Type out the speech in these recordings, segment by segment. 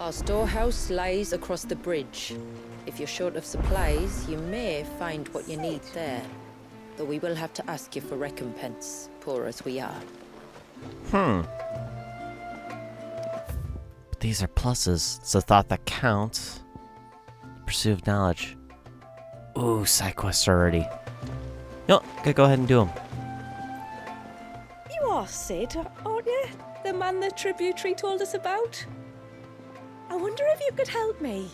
Our storehouse lies across the bridge. If you're short of supplies, you may find what you need there. Though we will have to ask you for recompense, poor as we are. But these are pluses. It's the thought that counts. Pursuit of knowledge. Ooh, side quests already. No, gotta go ahead and do them. You are Sid, aren't you? The man the tributary told us about? I wonder if you could help me.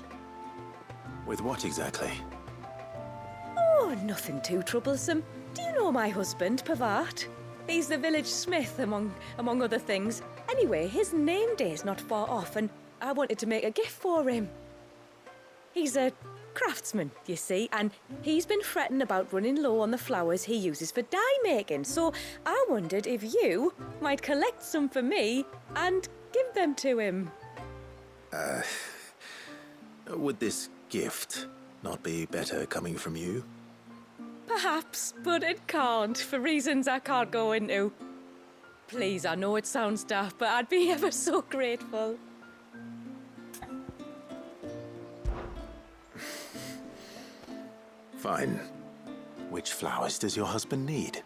With what exactly? Oh, nothing too troublesome. Do you know my husband, Pavat? He's the village smith, among other things. Anyway, his name day's not far off, and I wanted to make a gift for him. He's a craftsman, you see, and he's been fretting about running low on the flowers he uses for dye making, so I wondered if you might collect some for me and give them to him. Would this gift not be better coming from you? Perhaps, but it can't, for reasons I can't go into. Please, I know it sounds daft, but I'd be ever so grateful. Fine. Which flowers does your husband need?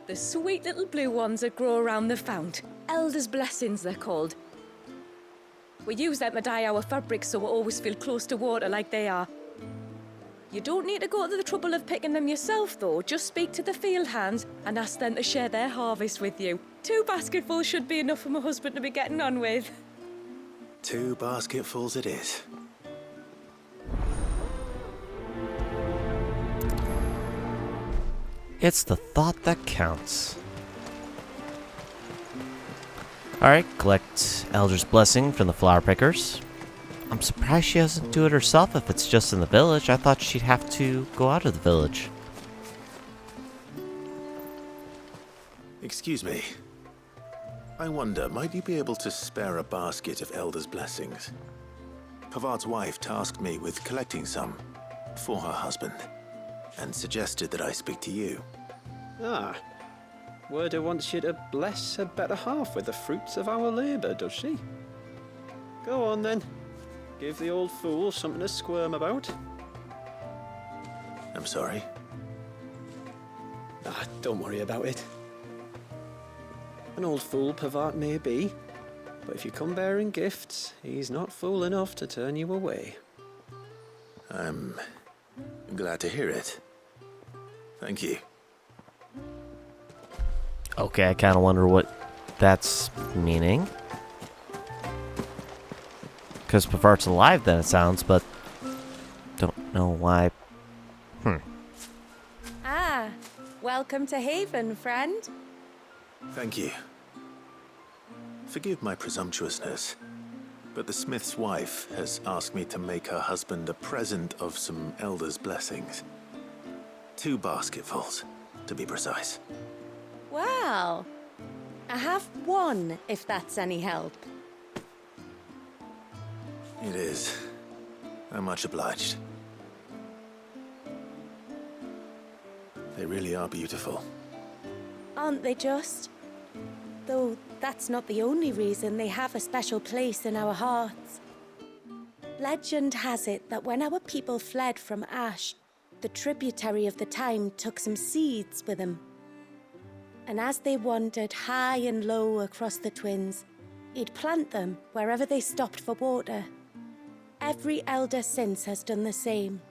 The sweet little blue ones that grow around the fount. Elder's blessings, they're called. We use them to dye our fabrics so we always feel close to water like they are. You don't need to go to the trouble of picking them yourself, though. Just speak to the field hands and ask them to share their harvest with you. 2 basketfuls should be enough for my husband to be getting on with. 2 basketfuls it is. It's the thought that counts. Alright, collect Elder's Blessing from the flower pickers. I'm surprised she doesn't do it herself if it's just in the village. I thought she'd have to go out of the village. Excuse me. I wonder, might you be able to spare a basket of Elder's Blessings? Pavart's wife tasked me with collecting some for her husband, and suggested that I speak to you. Ah, Werda wants you to bless her better half with the fruits of our labour, does she? Go on then. Give the old fool something to squirm about. I'm sorry. Ah, don't worry about it. An old fool Pavart may be, but if you come bearing gifts, he's not fool enough to turn you away. I'm glad to hear it. Thank you. Okay, I kind of wonder what that's meaning. Because Pavart's alive then, it sounds, but don't know why. Ah, welcome to Haven, friend. Thank you. Forgive my presumptuousness, but the smith's wife has asked me to make her husband a present of some Elder's Blessings. 2 basketfuls, to be precise. Wow. I have 1, if that's any help. It is. I'm much obliged. They really are beautiful. Aren't they just? Though that's not the only reason they have a special place in our hearts. Legend has it that when our people fled from Ash, the tributary of the time took some seeds with them. And as they wandered high and low across the Twins, he'd plant them wherever they stopped for water. Every elder since has done the same.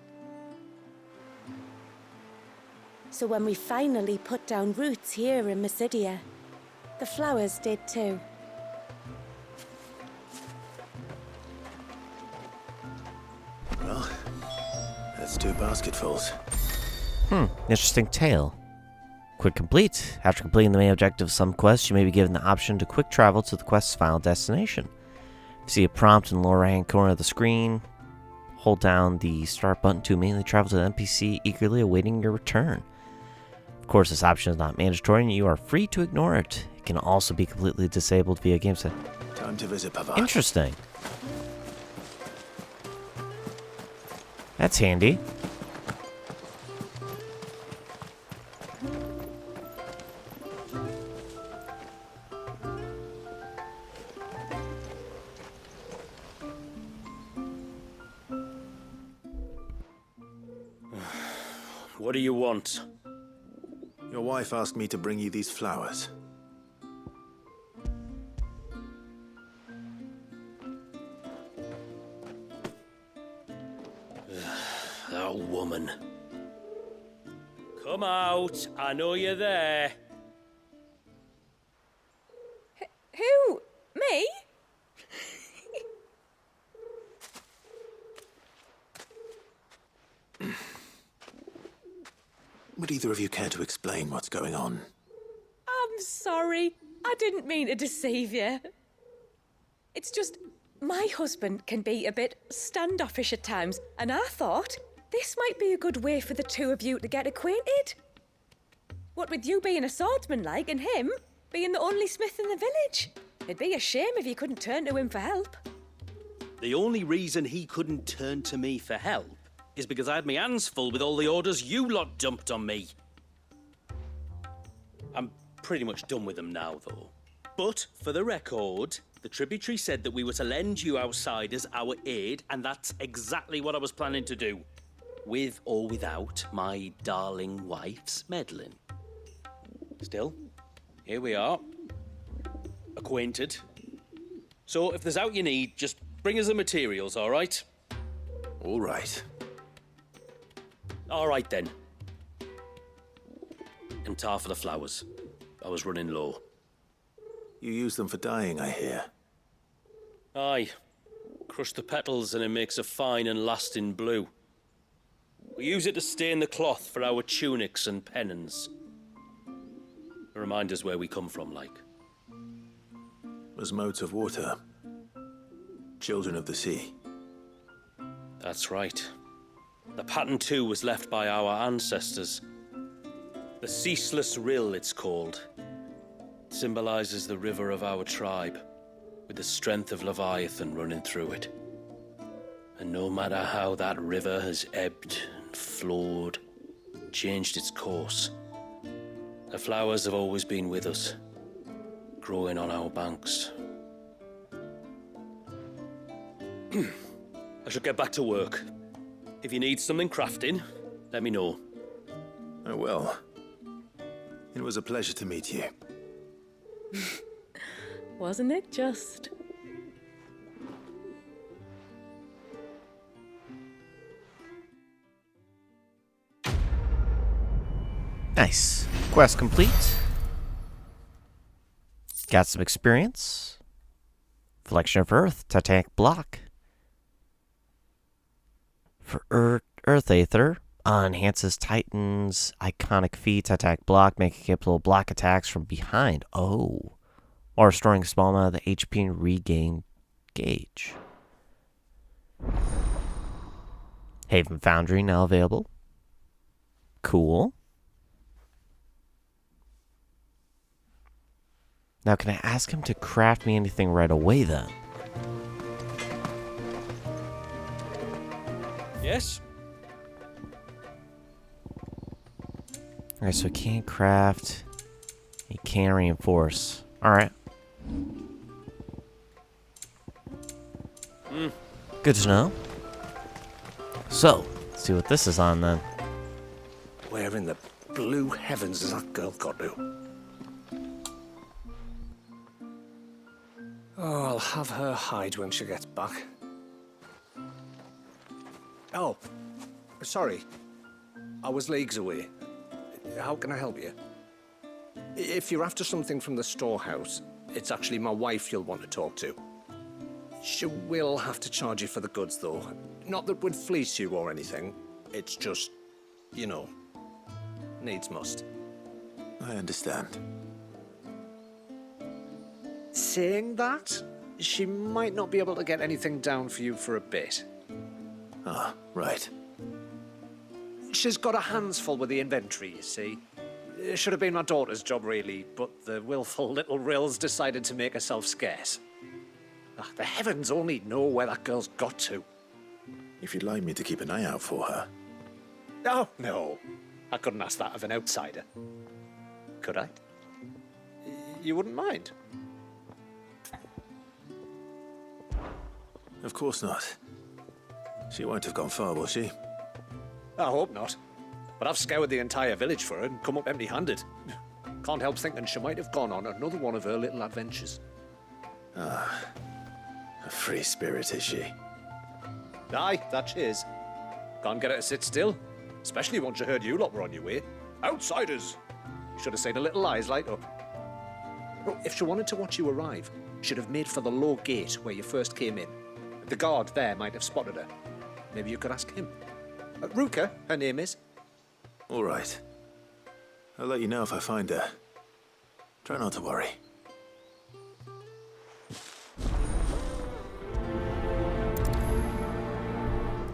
So when we finally put down roots here in Mysidia, the flowers did too. Well, that's 2 basketfuls. Interesting tale. Quick complete. After completing the main objective of some quests, you may be given the option to quick travel to the quest's final destination. If you see a prompt in the lower right-hand corner of the screen, hold down the start button to immediately travel to the NPC eagerly awaiting your return. Of course, this option is not mandatory and you are free to ignore it. It can also be completely disabled via game set. Time to visit Pavart. Interesting. That's handy. What do you want? Your wife asked me to bring you these flowers. That woman. Come out. I know you're there. Who? Me? Would either of you care to explain what's going on? I'm sorry. I didn't mean to deceive you. It's just, my husband can be a bit standoffish at times, and I thought this might be a good way for the two of you to get acquainted. What with you being a swordsman like, and him being the only smith in the village. It'd be a shame if you couldn't turn to him for help. The only reason he couldn't turn to me for help is because I had my hands full with all the orders you lot dumped on me. I'm pretty much done with them now, though. But, for the record, the tributary said that we were to lend you outsiders our aid, and that's exactly what I was planning to do. With or without my darling wife's meddling. Still, here we are. Acquainted. So, if there's out you need, just bring us the materials, all right? All right. All right, then. And tar for the flowers. I was running low. You use them for dyeing, I hear. Aye. Crush the petals and it makes a fine and lasting blue. We use it to stain the cloth for our tunics and pennons. To remind us where we come from, like. As modes of water. Children of the sea. That's right. The pattern too was left by our ancestors. The Ceaseless Rill, it's called. It symbolizes the river of our tribe, with the strength of Leviathan running through it. And no matter how that river has ebbed and flowed, changed its course, the flowers have always been with us, growing on our banks. I should get back to work. If you need something crafting, let me know. I will. It was a pleasure to meet you. Wasn't it just? Nice. Quest complete. Got some experience. Flexion of Earth, Titanic Block. For Earth Aether, enhances Titan's iconic feat, Titanic Block, making capable block attacks from behind. Oh. Or restoring a small amount of the HP and regain gauge. Haven Foundry now available. Cool. Now, can I ask him to craft me anything right away then? Yes? Alright, so he can't craft. He can reinforce. Alright. Good to know. So, let's see what this is on then. Where in the blue heavens has that girl got to? Oh, I'll have her hide when she gets back. Oh, sorry. I was leagues away. How can I help you? If you're after something from the storehouse, it's actually my wife you'll want to talk to. She will have to charge you for the goods, though. Not that we'd fleece you or anything. It's just, you know, needs must. I understand. Saying that, she might not be able to get anything down for you for a bit. Ah, right. She's got her hands full with the inventory, you see. It should have been my daughter's job, really, but the willful little Rills decided to make herself scarce. The heavens only know where that girl's got to. If you'd like me to keep an eye out for her. Oh, no. I couldn't ask that of an outsider. Could I? You wouldn't mind? Of course not. She won't have gone far, will she? I hope not. But I've scoured the entire village for her and come up empty-handed. Can't help thinking she might have gone on another one of her little adventures. Ah, a free spirit, is she? Aye, that she is. Can't get her to sit still, especially once she heard you lot were on your way. Outsiders! You should have seen her little eyes light up. Well, if she wanted to watch you arrive, she'd have made for the low gate where you first came in. The guard there might have spotted her. Maybe you could ask him. Ruka, her name is. All right. I'll let you know if I find her. Try not to worry.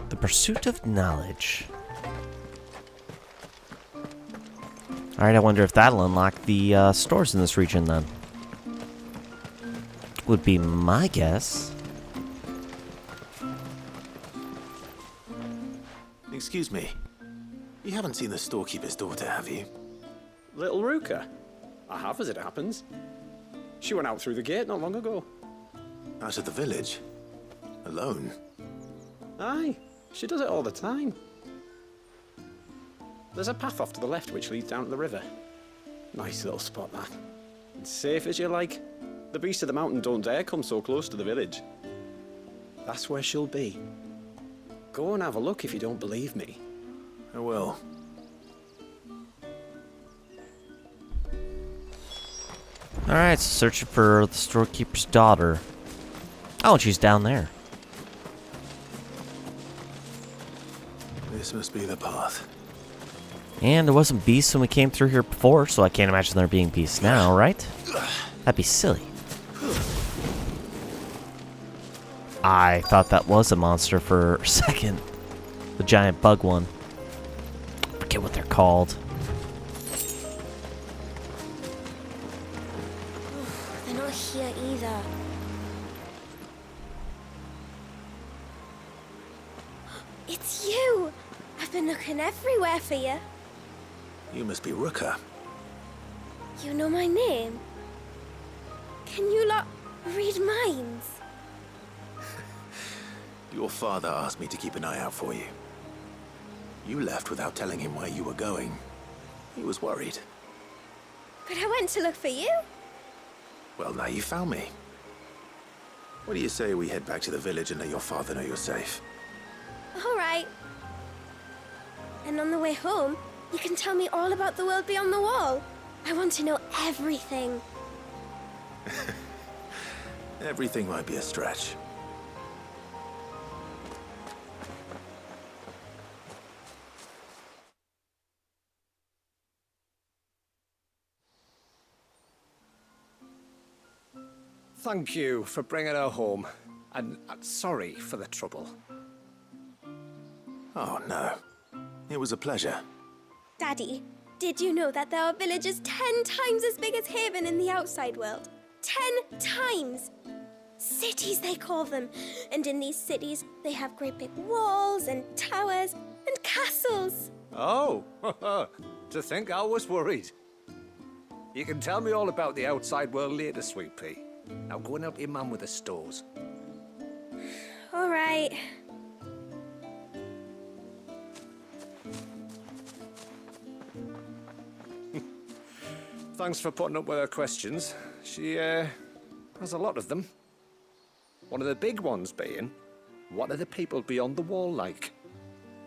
The pursuit of knowledge. Alright, I wonder if that'll unlock the stores in this region then. Would be my guess. Excuse me. You haven't seen the storekeeper's daughter, have you? Little Ruka? I have, as it happens. She went out through the gate not long ago. Out of the village? Alone? Aye, she does it all the time. There's a path off to the left which leads down to the river. Nice little spot, that. It's safe as you like. The beasts of the mountain don't dare come so close to the village. That's where she'll be. Go and have a look if you don't believe me. I will. Alright, so searching for the storekeeper's daughter. Oh, she's down there. This must be the path. And there wasn't beasts when we came through here before, so I can't imagine there being beasts now, right? That'd be silly. I thought that was a monster for a second. The giant bug one. I forget what they're called. They're not here either. It's you! I've been looking everywhere for you. You must be Ruka. You know my name? Can you lot read minds? Your father asked me to keep an eye out for you. You left without telling him where you were going. He was worried. But I went to look for you. Well, now you found me. What do you say we head back to the village and let your father know you're safe? All right. And on the way home, you can tell me all about the world beyond the wall. I want to know everything. Everything might be a stretch. Thank you for bringing her home. And sorry for the trouble. Oh, no. It was a pleasure. Daddy, did you know that there are villages 10 times as big as Haven in the outside world? 10 times! Cities, they call them. And in these cities, they have great big walls and towers and castles. Oh, to think I was worried. You can tell me all about the outside world later, Sweet Pea. Now go and help your mum with the stores. All right. Thanks for putting up with her questions. She, has a lot of them. One of the big ones being, what are the people beyond the wall like?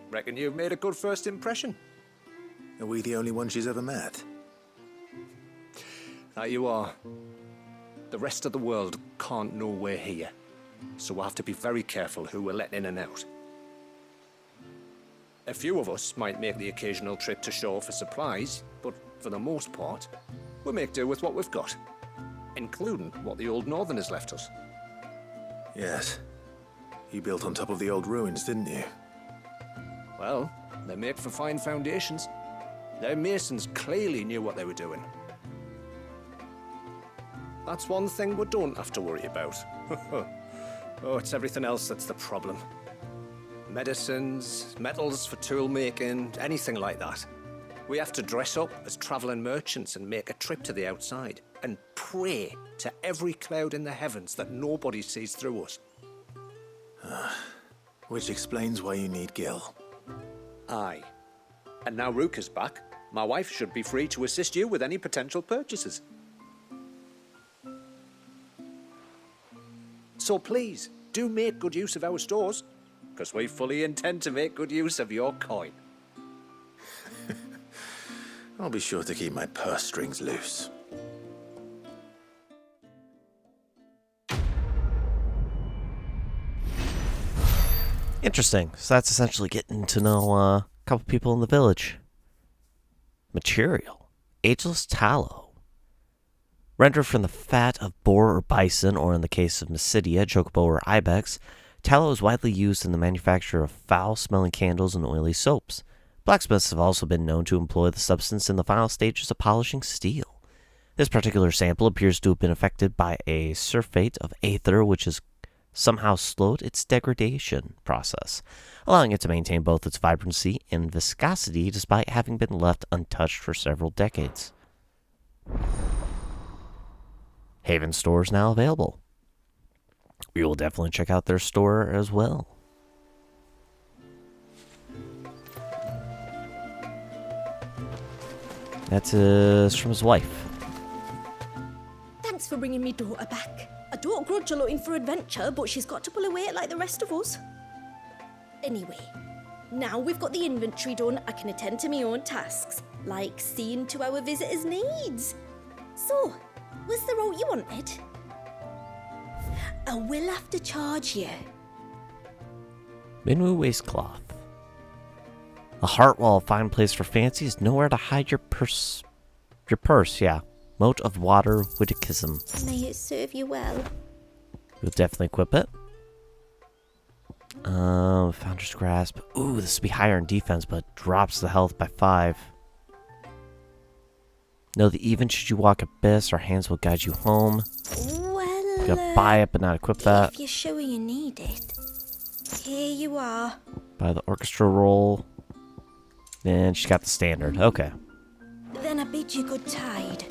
Reckon you've made a good first impression. Are we the only one she's ever met? That you are. The rest of the world can't know we're here, so we'll have to be very careful who we're letting in and out. A few of us might make the occasional trip to shore for supplies, but for the most part, we'll make do with what we've got, including what the old Northerners left us. Yes. You built on top of the old ruins, didn't you? Well, they make for fine foundations. Their masons clearly knew what they were doing. That's one thing we don't have to worry about. Oh, it's everything else that's the problem. Medicines, metals for tool making, anything like that. We have to dress up as traveling merchants and make a trip to the outside and pray to every cloud in the heavens that nobody sees through us. Which explains why you need Gil. Aye. And now Ruka's back, my wife should be free to assist you with any potential purchases. So please, do make good use of our stores, because we fully intend to make good use of your coin. I'll be sure to keep my purse strings loose. Interesting. So that's essentially getting to know a couple people in the village. Material. Ageless tallow. Rendered from the fat of boar or bison, or in the case of Mysidia, chocobo or ibex, tallow is widely used in the manufacture of foul-smelling candles and oily soaps. Blacksmiths have also been known to employ the substance in the final stages of polishing steel. This particular sample appears to have been affected by a sulfate of aether, which has somehow slowed its degradation process, allowing it to maintain both its vibrancy and viscosity despite having been left untouched for several decades. Haven store is now available. We will definitely check out their store as well. That's from his wife. Thanks for bringing me daughter back. I don't grudge her looking for adventure, but she's got to pull her weight like the rest of us. Anyway, now we've got the inventory done, I can attend to my own tasks, like seeing to our visitors' needs. So, was the route you wanted? I will have to charge you. Minwu waistcloth. A heart, while a fine place for fancy, is nowhere to hide your purse. Your purse, yeah. Moat of water witticism. May it serve you well. We'll definitely equip it. Founder's Grasp. Ooh, this would be higher in defense, but drops the health by 5. Know that even should you walk abyss, our hands will guide you home. Well, Gotta buy it, but not equip that. if you're sure you need it. Here you are. Buy the orchestra roll. And she's got the standard. Okay. Then I bid you good tide.